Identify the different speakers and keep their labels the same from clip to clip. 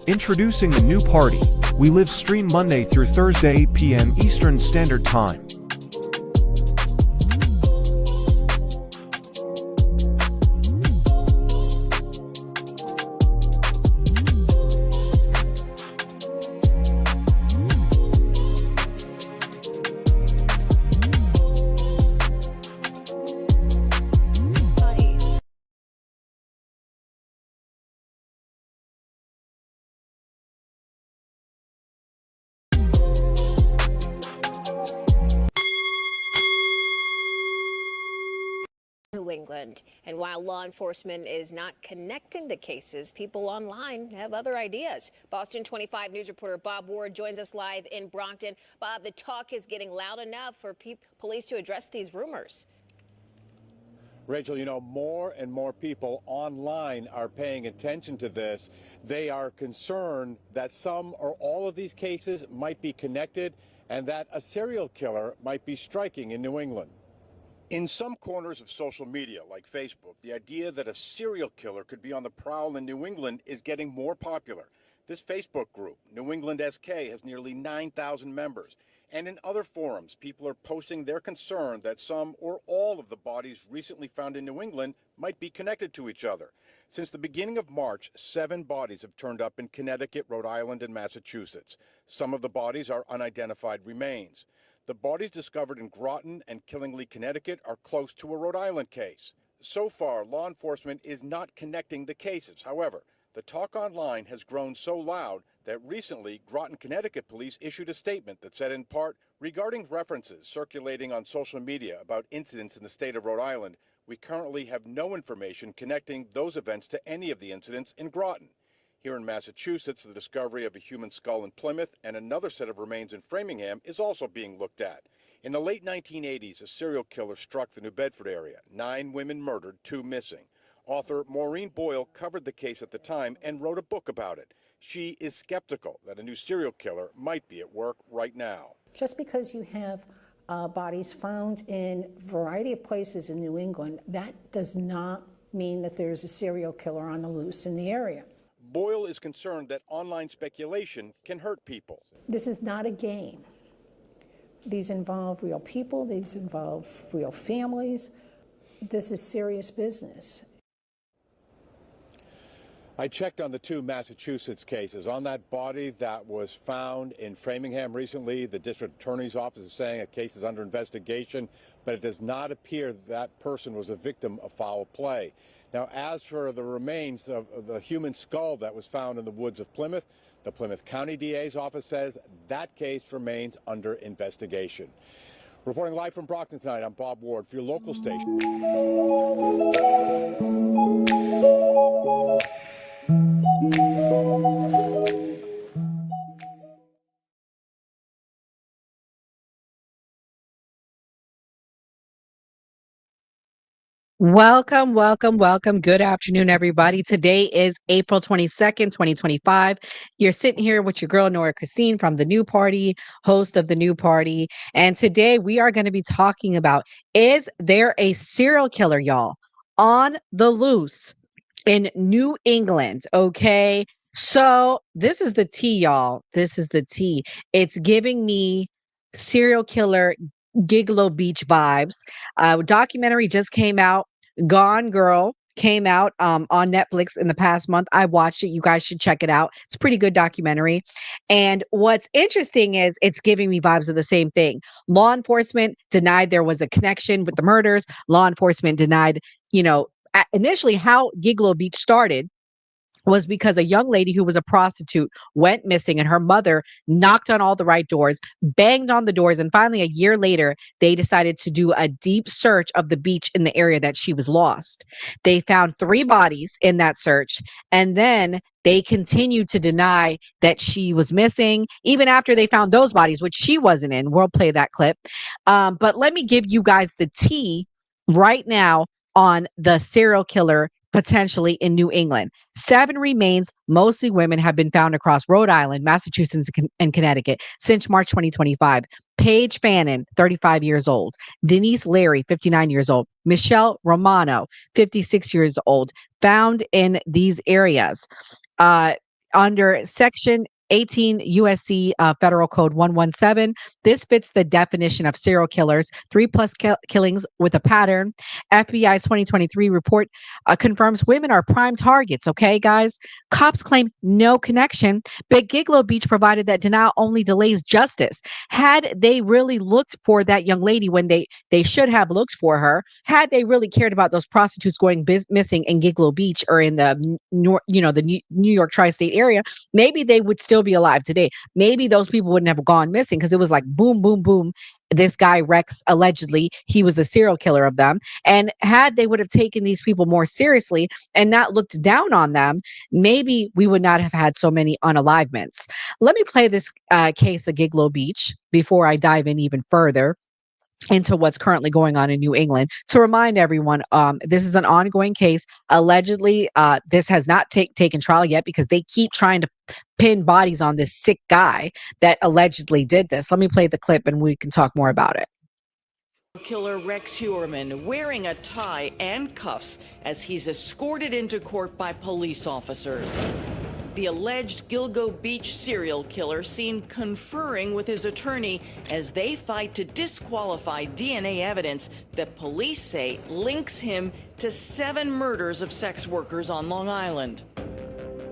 Speaker 1: Introducing the new party. We live stream Monday through Thursday 8 p.m. Eastern Standard Time.
Speaker 2: New England. And while law enforcement is not connecting the cases, people online have other ideas. Boston 25 News reporter Bob Ward joins us live in Brockton. Bob, the talk is getting loud enough for police to address these rumors.
Speaker 3: Rachel, you know, more and more people online are paying attention to this. They are concerned that some or all of these cases might be connected and that a serial killer might be striking in New England. In some corners of social media, like Facebook, the idea that a serial killer could be on the prowl in New England is getting more popular. This Facebook group, New England SK, has nearly 9,000 members. And in other forums, people are posting their concern that some or all of the bodies recently found in New England might be connected to each other. Since the beginning of March, 7 bodies have turned up in Connecticut, Rhode Island, and Massachusetts. Some of the bodies are unidentified remains. The bodies discovered in Groton and Killingly, Connecticut, are close to a Rhode Island case. So far, law enforcement is not connecting the cases. However, the talk online has grown so loud that recently Groton, Connecticut police issued a statement that said in part, regarding references circulating on social media about incidents in the state of Rhode Island, we currently have no information connecting those events to any of the incidents in Groton. Here in Massachusetts, the discovery of a human skull in Plymouth and another set of remains in Framingham is also being looked at. In the late 1980s, a serial killer struck the New Bedford area. 9 women murdered, 2 missing. Author Maureen Boyle covered the case at the time and wrote a book about it. She is skeptical that a new serial killer might be at work right now.
Speaker 4: Just because you have bodies found in a variety of places in New England, that does not mean that there's a serial killer on the loose in the area.
Speaker 3: Boyle is concerned that online speculation can hurt people.
Speaker 4: This is not a game. These involve real people, these involve real families. This is serious business.
Speaker 3: I checked on the 2 Massachusetts cases. On that body that was found in Framingham recently, the district attorney's office is saying a case is under investigation, but it does not appear that person was a victim of foul play. Now, as for the remains of the human skull that was found in the woods of Plymouth, the Plymouth County DA's office says that case remains under investigation. Reporting live from Brockton tonight, I'm Bob Ward for your local station.
Speaker 5: Welcome, welcome, welcome. Good afternoon, everybody. Today is April 22nd, 2025. You're sitting here with your girl, Nora Christine from The New Party, host of The New Party. And today we are going to be talking about, is there a serial killer, y'all, on the loose in New England? Okay. So this is the tea, y'all. This is the tea. It's giving me serial killer Gigolo Beach vibes. Documentary just came out. Gone Girl came out on Netflix in the past month. I watched it. You guys should check it out. It's a pretty good documentary. And what's interesting is it's giving me vibes of the same thing. Law enforcement denied there was a connection with the murders. Law enforcement denied, initially how Gigolo Beach started was because a young lady who was a prostitute went missing and her mother knocked on all the right doors, banged on the doors, and finally a year later, they decided to do a deep search of the beach in the area that she was lost. They found 3 bodies in that search, and then they continued to deny that she was missing, even after they found those bodies, which she wasn't in. We'll play that clip. But let me give you guys the tea right now on the serial killer potentially in New England. 7 remains, mostly women, have been found across Rhode Island, Massachusetts, and Connecticut since March 2025. Paige Fannin, 35 years old. Denise Larry, 59 years old. Michelle Romano, 56 years old, found in these areas. under Section 18 USC Federal Code 117. This fits the definition of serial killers, 3+ killings with a pattern. FBI's 2023 report confirms women are prime targets. Okay, guys? Cops claim no connection, but Gigolo Beach provided that denial only delays justice. Had they really looked for that young lady when they should have looked for her, had they really cared about those prostitutes going missing in Gigolo Beach or in the the New York tri-state area, maybe they would still be alive today. Maybe those people wouldn't have gone missing because it was like boom, boom, boom. This guy Rex, allegedly, he was a serial killer of them. And had they would have taken these people more seriously and not looked down on them, maybe we would not have had so many unalivements. Let me play this case of Gigolo Beach before I dive in even further into what's currently going on in New England. To remind everyone, this is an ongoing case. Allegedly, this has not taken trial yet because they keep trying to pin bodies on this sick guy that allegedly did this. Let me play the clip and we can talk more about it.
Speaker 6: Killer Rex Heuermann wearing a tie and cuffs as he's escorted into court by police officers. The alleged Gilgo Beach serial killer seen conferring with his attorney as they fight to disqualify DNA evidence that police say links him to 7 murders of sex workers on Long Island.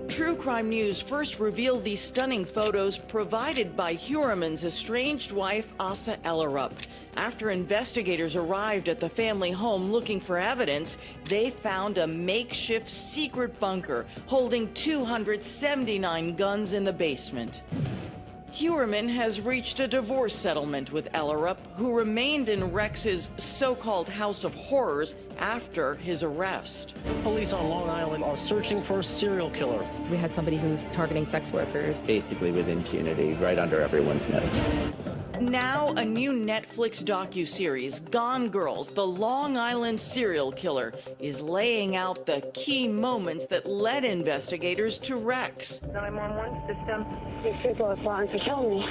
Speaker 6: True Crime News first revealed these stunning photos provided by Heuermann's estranged wife, Asa Ellerup. After investigators arrived at the family home looking for evidence, they found a makeshift secret bunker holding 279 guns in the basement. Heuermann has reached a divorce settlement with Ellerup, who remained in Rex's so-called House of Horrors after his arrest.
Speaker 7: Police on Long Island are searching for a serial killer.
Speaker 8: We had somebody who's targeting sex workers.
Speaker 9: Basically with impunity, right under everyone's nose.
Speaker 6: Now, a new Netflix docuseries, Gone Girls, the Long Island serial killer, is laying out the key moments that led investigators to Rex.
Speaker 10: 911 system. These people are trying to kill me.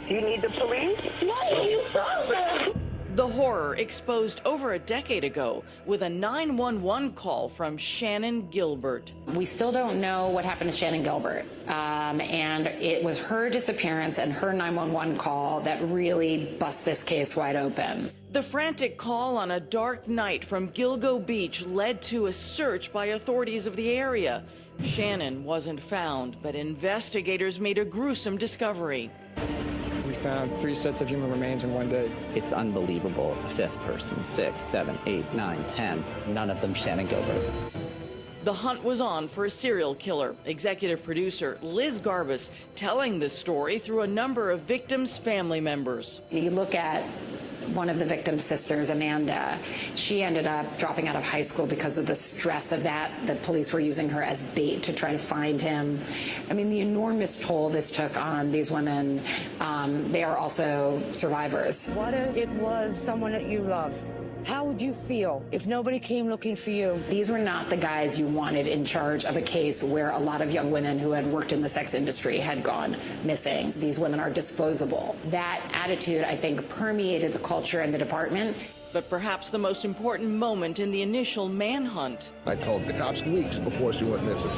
Speaker 10: Do you need the police? No, you don't.
Speaker 6: The horror exposed over a decade ago with a 911 call from Shannon Gilbert.
Speaker 11: We still don't know what happened to Shannon Gilbert. And it was her disappearance and her 911 call that really bust this case wide open.
Speaker 6: The frantic call on a dark night from Gilgo Beach led to a search by authorities of the area. Shannon wasn't found, but investigators made a gruesome discovery.
Speaker 12: We found 3 sets of human remains in one day.
Speaker 9: It's unbelievable. A 5th person, 6, 7, 8, 9, 10. None of them Shannon Gilbert.
Speaker 6: The hunt was on for a serial killer. Executive producer Liz Garbus telling the story through a number of victims' family members.
Speaker 11: You look at one of the victim's sisters, Amanda. She ended up dropping out of high school because of the stress of that. The police were using her as bait to try to find him. I mean, the enormous toll this took on these women. They are also survivors.
Speaker 10: What if it was someone that you love? How would you feel if nobody came looking for you?
Speaker 11: These were not the guys you wanted in charge of a case where a lot of young women who had worked in the sex industry had gone missing. These women are disposable. That attitude, I think, permeated the culture in the department.
Speaker 6: But perhaps the most important moment in the initial manhunt.
Speaker 13: I told the cops weeks before she went missing.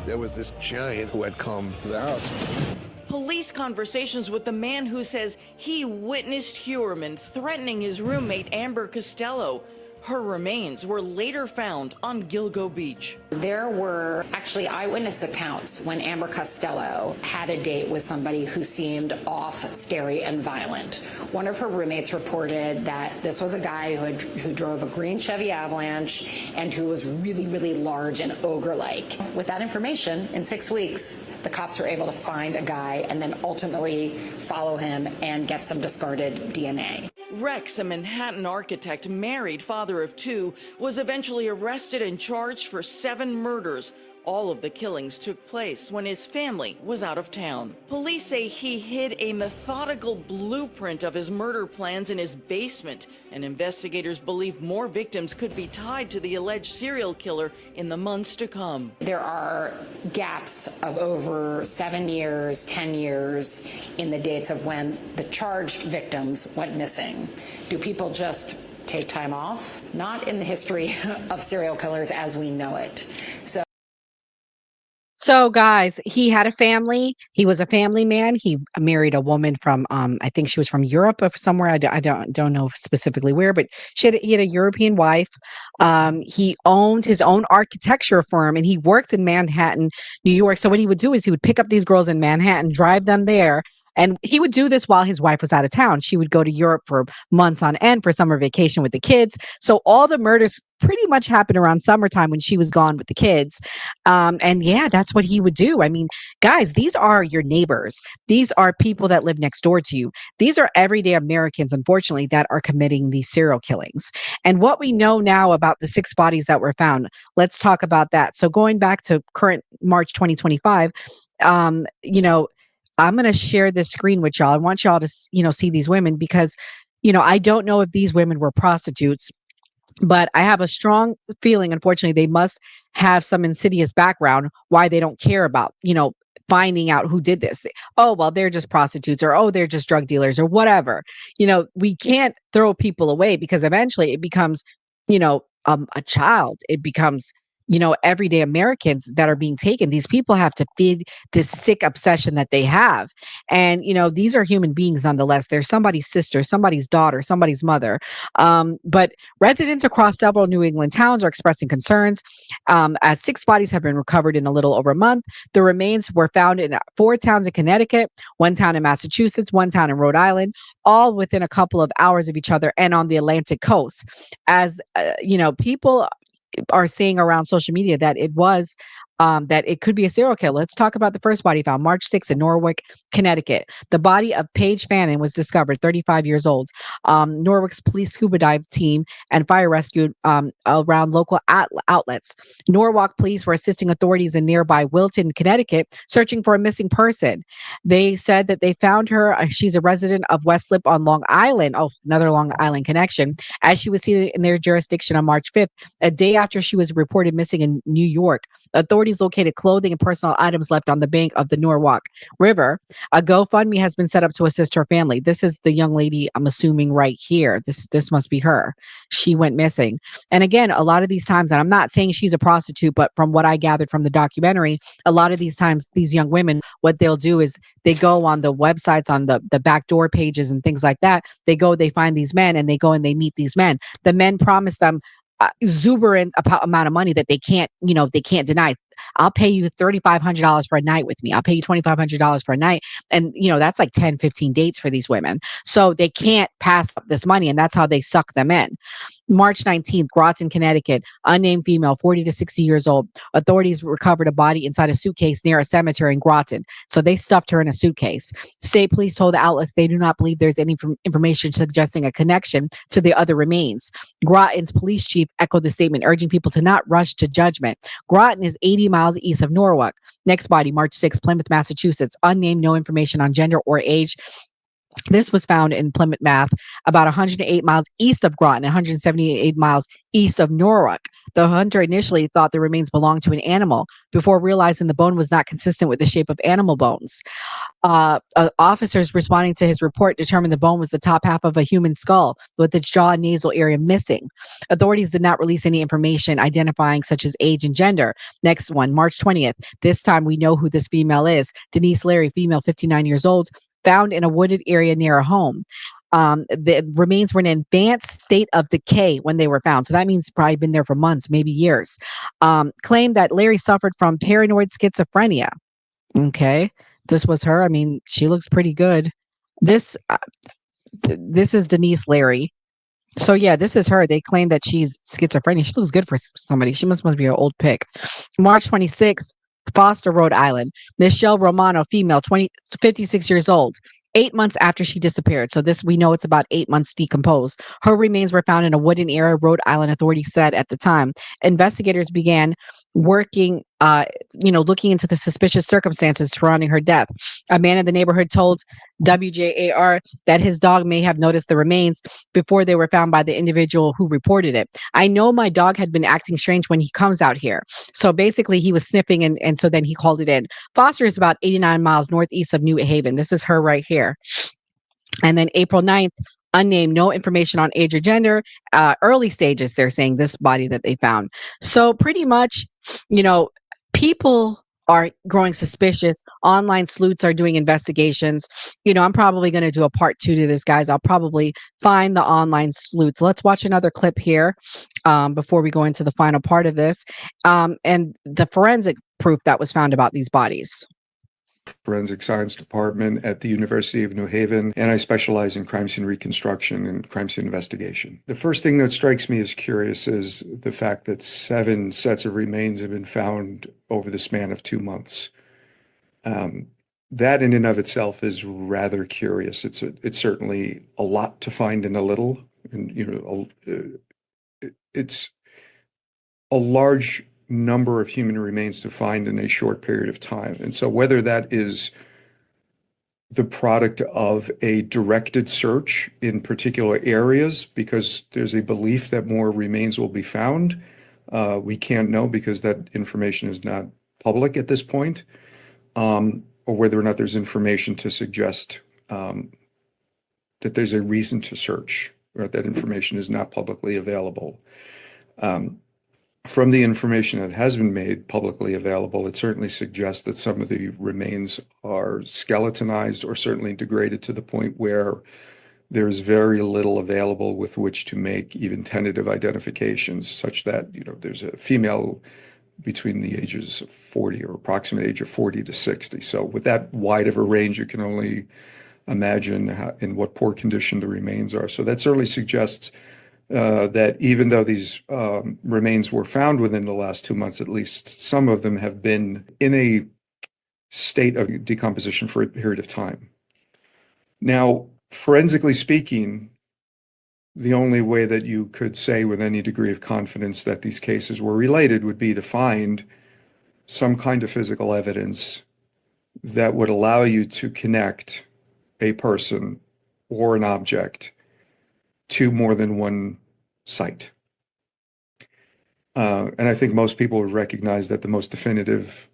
Speaker 13: There was this giant who had come to the house.
Speaker 6: Police conversations with the man who says he witnessed Heuermann threatening his roommate Amber Costello. Her remains were later found on Gilgo Beach.
Speaker 11: There were actually eyewitness accounts when Amber Costello had a date with somebody who seemed off, scary, and violent. One of her roommates reported that this was a guy who drove a green Chevy Avalanche and who was really, really large and ogre-like. With that information, in 6 weeks, the cops were able to find a guy and then ultimately follow him and get some discarded DNA.
Speaker 6: Rex, a Manhattan architect, married, father of 2, was eventually arrested and charged for 7 murders. All of the killings took place when his family was out of town. Police say he hid a methodical blueprint of his murder plans in his basement, and investigators believe more victims could be tied to the alleged serial killer in the months to come.
Speaker 11: There are gaps of over 7 years, 10 years in the dates of when the charged victims went missing. Do people just take time off? Not in the history of serial killers as we know it.
Speaker 5: So, guys, he had a family. He was a family man. He married a woman from, I think she was from Europe or somewhere. I don't know specifically where, but he had a European wife. He owned his own architecture firm, and he worked in Manhattan, New York. So what he would do is he would pick up these girls in Manhattan, drive them there. And he would do this while his wife was out of town. She would go to Europe for months on end for summer vacation with the kids. So all the murders pretty much happened around summertime when she was gone with the kids. And yeah, that's what he would do. I mean, guys, these are your neighbors. These are people that live next door to you. These are everyday Americans, unfortunately, that are committing these serial killings. And what we know now about the 6 bodies that were found, let's talk about that. So going back to current March 2025, you know, I'm going to share this screen with y'all. I want y'all to, see these women because, I don't know if these women were prostitutes, but I have a strong feeling, unfortunately, they must have some insidious background why they don't care about, finding out who did this. Oh, well, they're just prostitutes, or oh, they're just drug dealers, or whatever. We can't throw people away because eventually it becomes, a child. It becomes, everyday Americans that are being taken. These people have to feed this sick obsession that they have. And, these are human beings nonetheless. They're somebody's sister, somebody's daughter, somebody's mother. But residents across several New England towns are expressing concerns as 6 bodies have been recovered in a little over a month. The remains were found in 4 towns in Connecticut, 1 town in Massachusetts, 1 town in Rhode Island, all within a couple of hours of each other and on the Atlantic coast. As, people are saying around social media that it was that it could be a serial killer. Let's talk about the first body found March 6th in Norwich, Connecticut. The body of Paige Fannin was discovered, 35 years old. Norwich police scuba dive team and fire rescue around local outlets. Norwalk police were assisting authorities in nearby Wilton, Connecticut, searching for a missing person. They said that they found her. She's a resident of West Lip on Long Island. Oh, another Long Island connection. As she was seen in their jurisdiction on March 5th, a day after she was reported missing in New York. Authorities located clothing and personal items left on the bank of the Norwalk River. A GoFundMe has been set up to assist her family. This is the young lady I'm assuming right here. This must be her. She went missing. And again, a lot of these times, and I'm not saying she's a prostitute, but from what I gathered from the documentary, a lot of these times, these young women, what they'll do is they go on the websites, on the backdoor pages and things like that. They find these men and they go and they meet these men. The men promise them exuberant amount of money that they can't deny. I'll pay you $3,500 for a night with me. I'll pay you $2,500 for a night. And, that's like 10, 15 dates for these women. So they can't pass up this money. And that's how they suck them in. March 19th, Groton, Connecticut, unnamed female, 40 to 60 years old. Authorities recovered a body inside a suitcase near a cemetery in Groton. So they stuffed her in a suitcase. State police told the outlets they do not believe there's any information suggesting a connection to the other remains. Groton's police chief echoed the statement, urging people to not rush to judgment. Groton is 80 miles east of Norwalk. Next body, March 6th, Plymouth, Massachusetts. Unnamed, no information on gender or age. This was found in Plymouth, Mass, about 108 miles east of Groton, 178 miles east of Norwalk. The hunter initially thought the remains belonged to an animal before realizing the bone was not consistent with the shape of animal bones. Officers responding to his report determined the bone was the top half of a human skull with its jaw and nasal area missing. Authorities did not release any information identifying such as age and gender. Next one, March 20th. This time we know who this female is. Denise Larry, female, 59 years old, found in a wooded area near a home. The remains were in an advanced state of decay when they were found. So that means probably been there for months, maybe years. Claimed that Larry suffered from paranoid schizophrenia. Okay. This was her. I mean, she looks pretty good. This is Denise Larry. So yeah, this is her. They claim that she's schizophrenia. She looks good for somebody. She must be an old pick. March 26th, Foster, Rhode Island. Michelle Romano, female, 56 years old. 8 months after she disappeared. So this, we know it's about 8 months decomposed. Her remains were found in a wooded area, Rhode Island authorities said at the time. Investigators began working, looking into the suspicious circumstances surrounding her death. A man in the neighborhood told WJAR that his dog may have noticed the remains before they were found by the individual who reported it. I know my dog had been acting strange when he comes out here. So basically he was sniffing and so then he called it in. Foster is about 89 miles northeast of New Haven. This is her right here. And then April 9th, unnamed, no information on age or gender, early stages, they're saying, this body that they found. So pretty much, people are growing suspicious. Online sleuths are doing investigations. I'm probably going to do a part 2 to this, guys. I'll probably find the online sleuths. Let's watch another clip here before we go into the final part of this, and the forensic proof that was found about these bodies.
Speaker 14: Forensic Science Department at the University of New Haven, and I specialize in crime scene reconstruction and crime scene investigation. The first thing that strikes me as curious is the fact that 7 sets of remains have been found over the span of 2 months. That in and of itself is rather curious. It's certainly a lot to find in a little, and it's a large number of human remains to find in a short period of time. And so whether that is the product of a directed search in particular areas because there's a belief that more remains will be found, we can't know because that information is not public at this point, or whether or not there's information to suggest that there's a reason to search, or that information is not publicly available. From the information that has been made publicly available, it certainly suggests that some of the remains are skeletonized or certainly degraded to the point where there's very little available with which to make even tentative identifications, such that, there's a female between the ages of 40 or approximate age of 40 to 60. So with that wide of a range, you can only imagine in what poor condition the remains are. So that certainly suggests that even though these remains were found within the last 2 months, at least some of them have been in a state of decomposition for a period of time. Now, forensically speaking, the only way that you could say with any degree of confidence that these cases were related would be to find some kind of physical evidence that would allow you to connect a person or an object to more than one site. And I think most people would recognize that the most definitive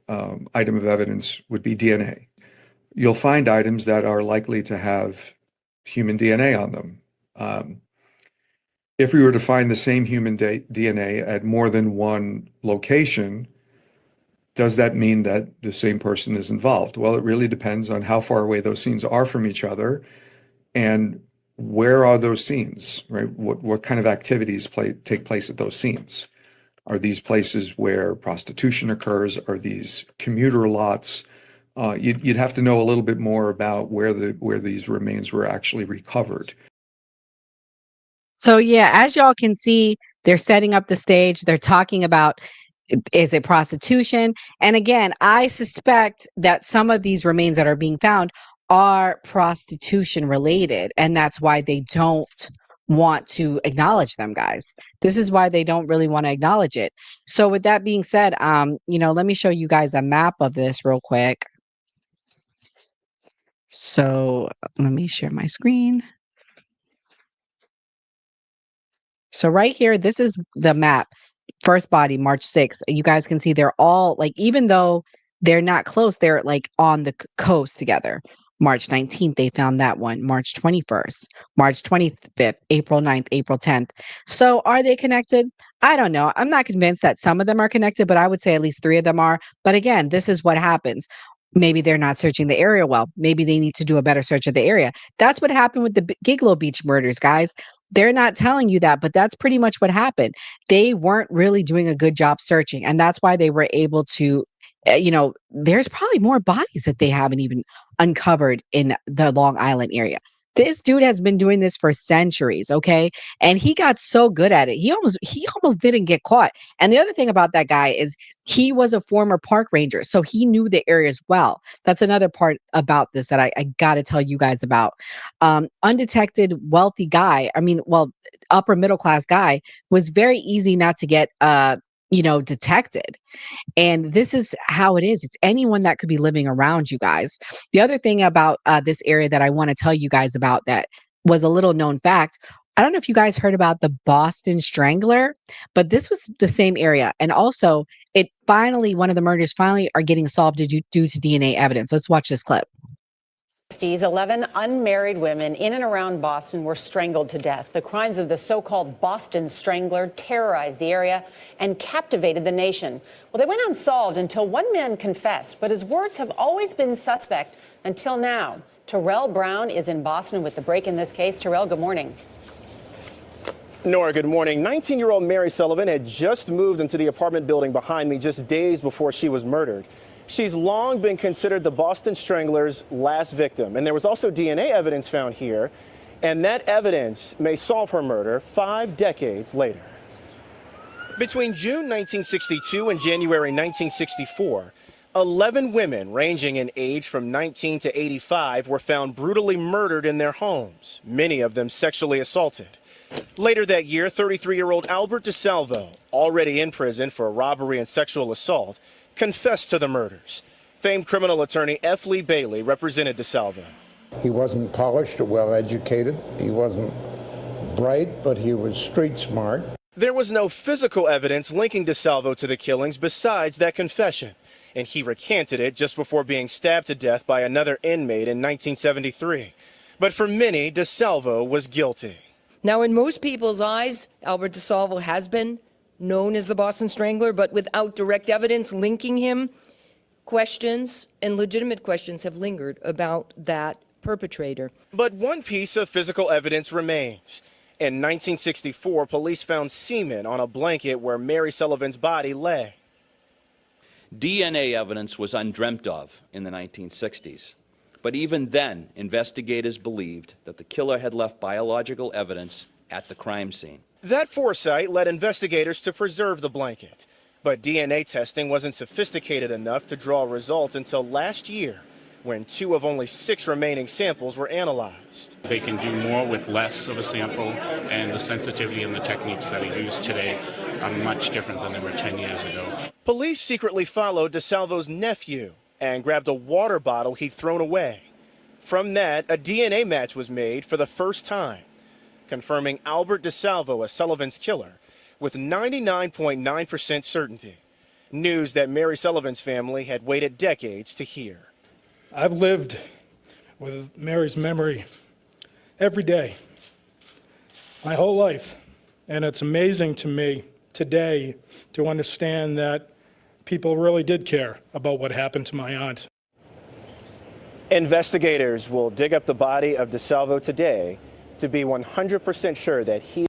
Speaker 14: item of evidence would be DNA. You'll find items that are likely to have human DNA on them. If we were to find the same human DNA at more than one location, does that mean that the same person is involved? Well, it really depends on how far away those scenes are from each other and where are those scenes, right? What kind of activities take place at those scenes? Are these places where prostitution occurs? Are these commuter lots? You'd have to know a little bit more about where these remains were actually recovered.
Speaker 5: So yeah, as y'all can see, they're setting up the stage. They're talking about, is it prostitution? And again, I suspect that some of these remains that are being found are prostitution related, and that's why they don't want to acknowledge them, guys. This is why they don't really want to acknowledge it. So with that being said, let me show you guys a map of this real quick. So let me share my screen. So right here, this is the map. First body, March 6th. You guys can see they're all like, even though they're not close, they're like on the coast together. March 19th, they found that one. March 21st, March 25th, April 9th, April 10th. So are they connected? I don't know. I'm not convinced that some of them are connected, but I would say at least 3 of them are. But again, this is what happens. Maybe they're not searching the area well. Maybe they need to do a better search of the area. That's what happened with the Gigolo Beach murders, guys. They're not telling you that, but that's pretty much what happened. They weren't really doing a good job searching. And that's why they were able to, there's probably more bodies that they haven't even uncovered in the Long Island area. This dude has been doing this for centuries, okay? And he got so good at it. He almost didn't get caught. And the other thing about that guy is he was a former park ranger, so he knew the areas well. That's another part about this that I got to tell you guys about. Undetected, wealthy guy, upper middle class guy, was very easy not to get detected. And this is how it is. It's anyone that could be living around you guys. The other thing about this area that I want to tell you guys about that was a little known fact. I don't know if you guys heard about the Boston Strangler, but this was the same area. And also, one of the murders finally are getting solved due to DNA evidence. Let's watch this clip.
Speaker 15: 11 unmarried women in and around Boston were strangled to death. The crimes of the so-called Boston Strangler terrorized the area and captivated the nation. Well, they went unsolved until one man confessed, but his words have always been suspect until now. Terrell Brown is in Boston with the break in this case. Terrell, good morning.
Speaker 16: Nora, good morning. 19-year-old Mary Sullivan had just moved into the apartment building behind me just days before she was murdered. She's long been considered the Boston Strangler's last victim, and there was also DNA evidence found here, and that evidence may solve her murder 5 decades later. Between June 1962 and January 1964, 11 women ranging in age from 19 to 85 were found brutally murdered in their homes, many of them sexually assaulted. Later that year, 33-year-old Albert DeSalvo, already in prison for robbery and sexual assault, confessed to the murders. Famed criminal attorney F. Lee Bailey represented DeSalvo.
Speaker 17: He wasn't polished or well-educated. He wasn't bright, but he was street smart.
Speaker 16: There was no physical evidence linking DeSalvo to the killings besides that confession, and he recanted it just before being stabbed to death by another inmate in 1973. But for many, DeSalvo was guilty.
Speaker 18: Now, in most people's eyes, Albert DeSalvo has been known as the Boston Strangler, but without direct evidence linking him, questions and legitimate questions have lingered about that perpetrator.
Speaker 16: But one piece of physical evidence remains. In 1964, police found semen on a blanket where Mary Sullivan's body lay.
Speaker 19: DNA evidence was undreamt of in the 1960s. But even then, investigators believed that the killer had left biological evidence at the crime scene.
Speaker 16: That foresight led investigators to preserve the blanket. But DNA testing wasn't sophisticated enough to draw results until last year, when 2 of only 6 remaining samples were analyzed.
Speaker 20: They can do more with less of a sample, and the sensitivity and the techniques that are used today are much different than they were 10 years ago.
Speaker 16: Police secretly followed DeSalvo's nephew and grabbed a water bottle he'd thrown away. From that, a DNA match was made for the first time, confirming Albert DeSalvo as Sullivan's killer with 99.9% certainty. News that Mary Sullivan's family had waited decades to hear.
Speaker 21: I've lived with Mary's memory every day, my whole life, and it's amazing to me today to understand that people really did care about what happened to my aunt.
Speaker 16: Investigators will dig up the body of DeSalvo today to be 100% sure that he...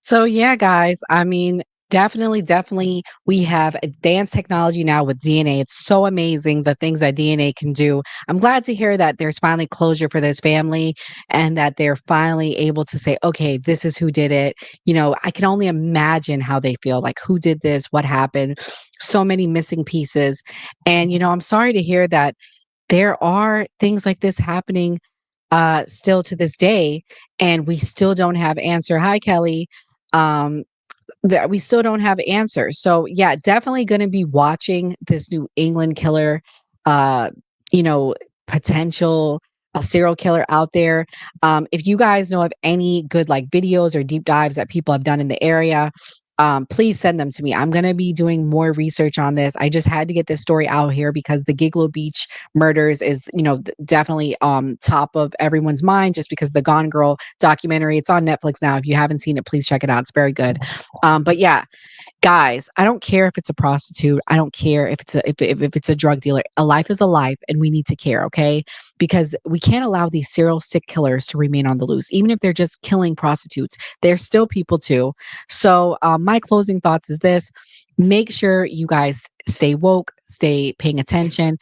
Speaker 5: So yeah, guys, I mean, definitely, we have advanced technology now with DNA. It's so amazing the things that DNA can do. I'm glad to hear that there's finally closure for this family and that they're finally able to say, okay, this is who did it. You know, I can only imagine how they feel, like who did this, what happened, so many missing pieces. And, you know, I'm sorry to hear that there are things like this happening still to this day, and we still don't have answer. Hi, Kelly. That we still don't have answers. So yeah, definitely going to be watching this New England killer, you know, potential serial killer out there. If you guys know of any good like videos or deep dives that people have done in the area, please send them to me. I'm going to be doing more research on this. I just had to get this story out here because the Gigolo Beach murders is, you know, definitely top of everyone's mind just because the Gone Girl documentary, it's on Netflix now. If you haven't seen it, please check it out. It's very good. But yeah, guys, I don't care if it's a prostitute. I don't care if it's a drug dealer. A life is a life, and we need to care, okay? Because we can't allow these serial sick killers to remain on the loose. Even if they're just killing prostitutes, they're still people too. So my closing thoughts is this: make sure you guys stay woke, stay paying attention.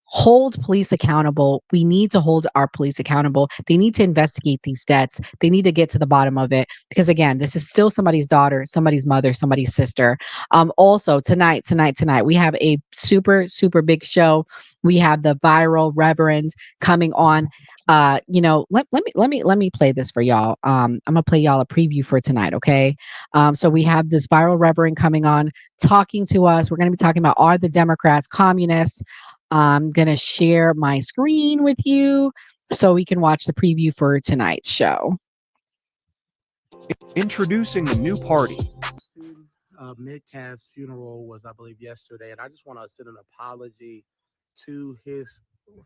Speaker 5: Hold police accountable. We need to hold our police accountable. They need to investigate these deaths. They need to get to the bottom of it. Because again, this is still somebody's daughter, somebody's mother, somebody's sister. Also tonight, we have a super big show. We have the viral Reverend coming on. You know, let me play this for y'all. I'm gonna play y'all a preview for tonight, okay? So we have this viral Reverend coming on, talking to us. We're gonna be talking about, are the Democrats communists? I'm going to share my screen with you so we can watch the preview for tonight's show.
Speaker 1: Introducing the new party.
Speaker 22: Metcalf's funeral was, I believe, yesterday, and I just want to send an apology
Speaker 2: to his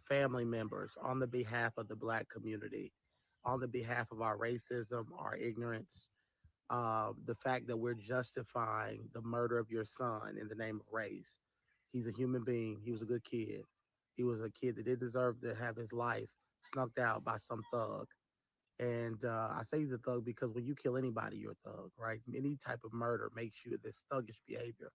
Speaker 2: family members on the behalf of the Black community, on the behalf of our racism, our ignorance, the fact that we're justifying the murder of your son in the name of race. He's a human being. He was a good kid. He was a kid that did deserve to have his life snuffed out by some thug. And I say he's a thug because when you kill anybody, you're a thug, right? Any type of murder makes you this thuggish behavior.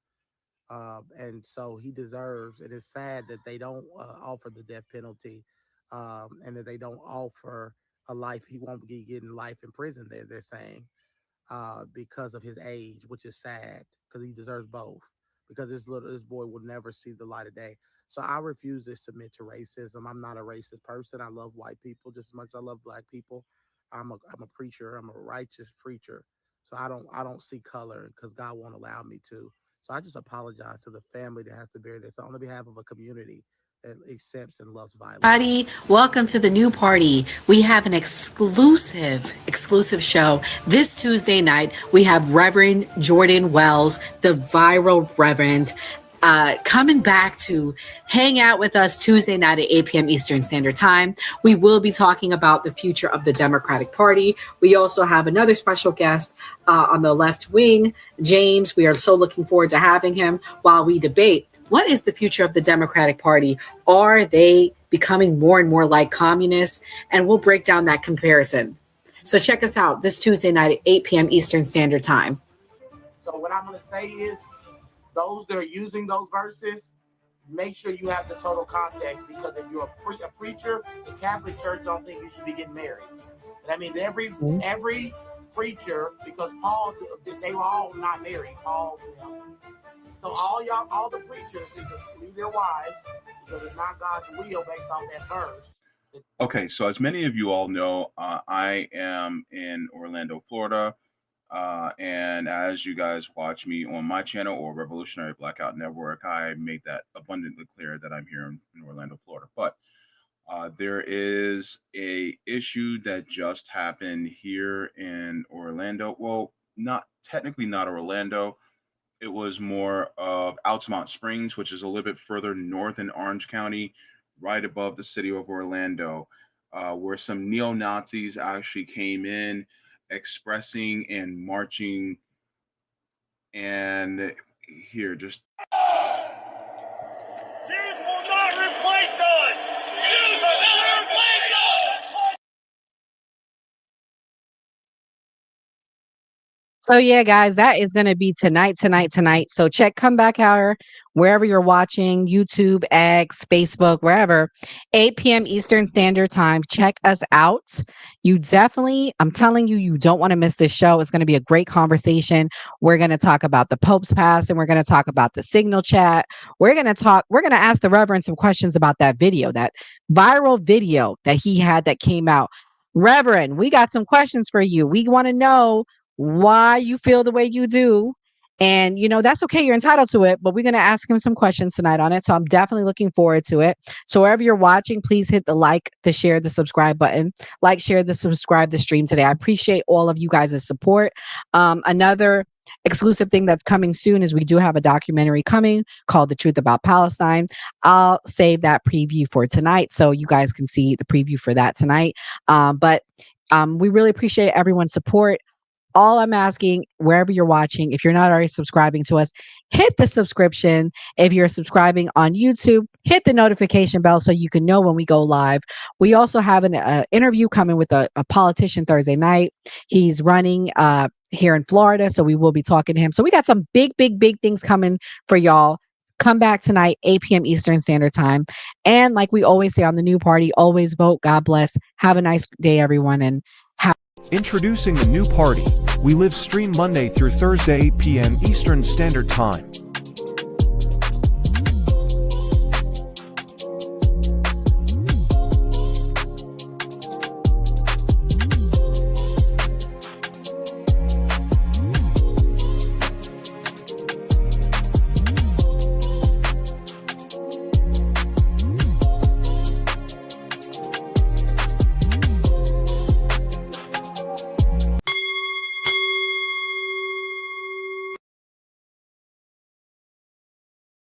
Speaker 2: And so he deserves, and it's sad that they don't offer the death penalty and that they don't offer a life. He won't be getting life in prison, they're saying, because of his age, which is sad because he deserves both. Because this boy will never see the light of day. So I refuse to submit to racism. I'm not a racist person. I love white people just as much as I love Black people. I'm a preacher. I'm a righteous preacher. So I don't see color because God won't allow me to. So I just apologize to the family that has to bear this on behalf of a community that accepts and loves violence.
Speaker 22: Everybody, welcome to the new party. We have an exclusive show this Tuesday night. We have Reverend Jordan Wells, the viral Reverend, coming back to hang out with us Tuesday night at 8 p.m. Eastern Standard Time. We will be talking about the future of the Democratic Party. We also have another special guest on the left wing, James. We are so looking forward to having him while we debate what is the future of the Democratic Party. Are they becoming more and more like communists? And we'll break down that comparison. So check us out this Tuesday night at 8 p.m. Eastern Standard Time.
Speaker 2: So what I'm going to say is, those that are using those verses, make sure you have the total context, because if you're a preacher, the Catholic Church don't think you should be getting married. And that means every preacher, because Paul, they were all not married. Paul, so all the preachers need to leave their wives, because it's not God's will based on that verse.
Speaker 23: Okay, so as many of you all know, I am in Orlando, Florida. And as you guys watch me on my channel or Revolutionary Blackout Network, I made that abundantly clear that I'm here in Orlando, Florida. But there is a issue that just happened here in Orlando. Well, not Orlando. It was more of Altamont Springs, which is a little bit further north in Orange County, right above the city of Orlando, where some neo-Nazis actually came in, expressing and marching, and here just
Speaker 24: Jews will not replace us! Jews will not replace us!
Speaker 5: So yeah, guys, that is going to be tonight. So come back hour, wherever you're watching, YouTube, X, Facebook, wherever, 8 p.m. Eastern Standard Time. Check us out. I'm telling you, you don't want to miss this show. It's going to be a great conversation. We're going to talk about the Pope's Pass, and we're going to talk about the Signal Chat. We're going to ask the Reverend some questions about that video, that viral video that he had that came out. Reverend, we got some questions for you. We want to know why you feel the way you do. And, that's okay. You're entitled to it, but we're going to ask him some questions tonight on it. So I'm definitely looking forward to it. So wherever you're watching, please hit the like, the share, the subscribe button. Like, share, the subscribe, the stream today. I appreciate all of you guys' support. Another exclusive thing that's coming soon is we do have a documentary coming called The Truth About Palestine. I'll save that preview for tonight so you guys can see the preview for that tonight. But we really appreciate everyone's support. All I'm asking, wherever you're watching, if you're not already subscribing to us, hit the subscription. If you're subscribing on YouTube, hit the notification bell so you can know when we go live. We also have an interview coming with a politician Thursday night. He's running here in Florida, so we will be talking to him. So we got some big things coming for y'all. Come back tonight, 8 p.m. Eastern Standard Time. And like we always say on the New Party, always vote. God bless. Have a nice day, everyone. And
Speaker 1: Introducing the new party. We live stream Monday through Thursday, 8 p.m. Eastern Standard Time.